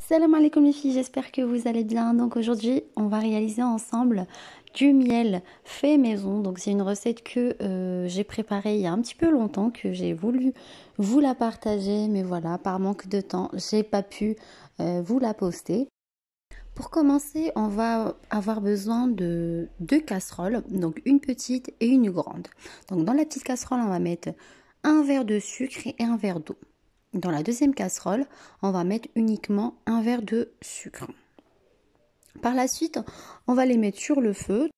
Salam alaikum les filles, j'espère que vous allez bien. Donc aujourd'hui, on va réaliser ensemble du miel fait maison. Donc c'est une recette que j'ai préparée il y a un petit peu longtemps, que j'ai voulu vous la partager. Mais voilà, par manque de temps, j'ai pas pu vous la poster. Pour commencer, on va avoir besoin de deux casseroles, donc une petite et une grande. Donc dans la petite casserole, on va mettre un verre de sucre et un verre d'eau. Dans la deuxième casserole, on va mettre uniquement un verre de sucre. Par la suite, on va les mettre sur le feu.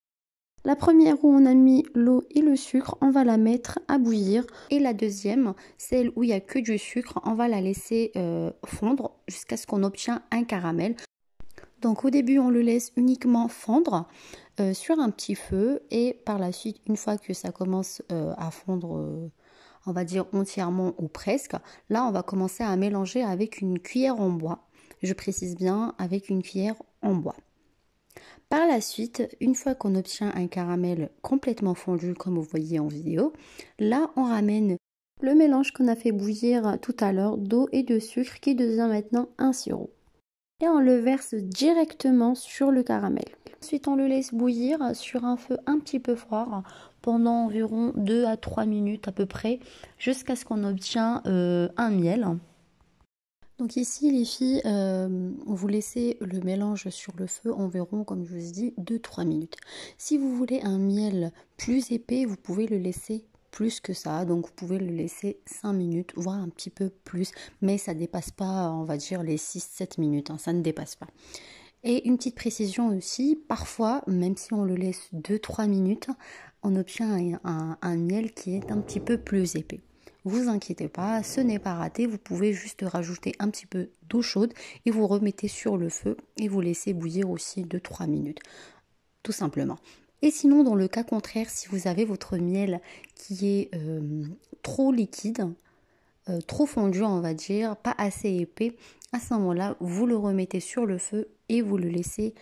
La première où on a mis l'eau et le sucre, on va la mettre à bouillir. Et la deuxième, celle où il n'y a que du sucre, on va la laisser fondre jusqu'à ce qu'on obtienne un caramel. Donc au début, on le laisse uniquement fondre sur un petit feu. Et par la suite, une fois que ça commence à fondre, on va dire entièrement ou presque, là on va commencer à mélanger avec une cuillère en bois. Je précise bien avec une cuillère en bois. Par la suite, une fois qu'on obtient un caramel complètement fondu comme vous voyez en vidéo, là on ramène le mélange qu'on a fait bouillir tout à l'heure d'eau et de sucre qui devient maintenant un sirop. Et on le verse directement sur le caramel. Ensuite, on le laisse bouillir sur un feu un petit peu fort pendant environ 2 à 3 minutes à peu près, jusqu'à ce qu'on obtient un miel. Donc ici, les filles, vous laissez le mélange sur le feu environ, comme je vous ai dit, 2-3 minutes. Si vous voulez un miel plus épais, vous pouvez le laisser plus que ça, donc vous pouvez le laisser 5 minutes, voire un petit peu plus, mais ça dépasse pas, on va dire, les 6-7 minutes, hein, ça ne dépasse pas. Et une petite précision aussi, parfois, même si on le laisse 2-3 minutes, on obtient un miel qui est un petit peu plus épais. Vous inquiétez pas, ce n'est pas raté, vous pouvez juste rajouter un petit peu d'eau chaude et vous remettez sur le feu et vous laissez bouillir aussi 2-3 minutes, tout simplement. Et sinon, dans le cas contraire, si vous avez votre miel qui est trop liquide, trop fondu, on va dire, pas assez épais, à ce moment-là, vous le remettez sur le feu et vous le laissez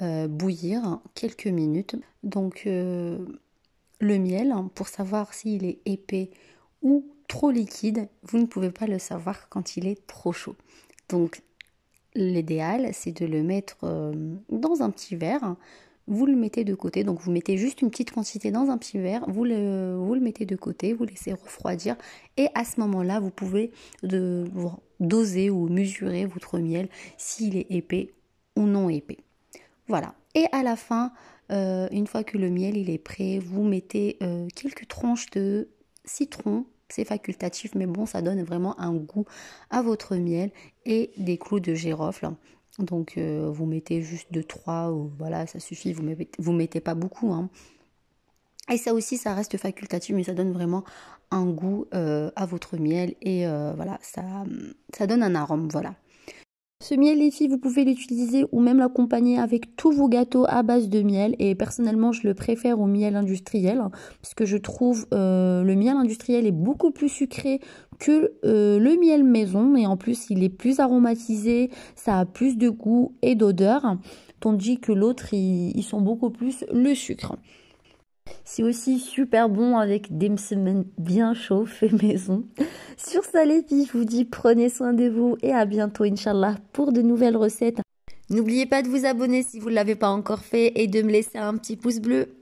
bouillir quelques minutes. Donc, le miel, pour savoir s'il est épais ou trop liquide, vous ne pouvez pas le savoir quand il est trop chaud. Donc, l'idéal, c'est de le mettre dans un petit verre. Vous le mettez de côté, donc vous mettez juste une petite quantité dans un petit verre, vous le mettez de côté, vous laissez refroidir et à ce moment-là, vous pouvez doser ou mesurer votre miel s'il est épais ou non épais. Voilà. Et à la fin, une fois que le miel il est prêt, vous mettez quelques tranches de citron. C'est facultatif, mais bon, ça donne vraiment un goût à votre miel et des clous de girofle. Donc vous mettez juste 2-3 ou voilà, ça suffit, vous mettez pas beaucoup, hein. Et ça aussi, ça reste facultatif, mais ça donne vraiment un goût à votre miel et voilà, ça donne un arôme, voilà. Ce miel, les filles, vous pouvez l'utiliser ou même l'accompagner avec tous vos gâteaux à base de miel. Et personnellement, je le préfère au miel industriel parce que je trouve le miel industriel est beaucoup plus sucré que le miel maison. Et en plus, il est plus aromatisé, ça a plus de goût et d'odeur. Tandis que l'autre, ils sont beaucoup plus le sucre. C'est aussi super bon avec des msemen bien chauds fait maison. Sur ça les filles, je vous dis prenez soin de vous et à bientôt Inch'Allah pour de nouvelles recettes. N'oubliez pas de vous abonner si vous ne l'avez pas encore fait et de me laisser un petit pouce bleu.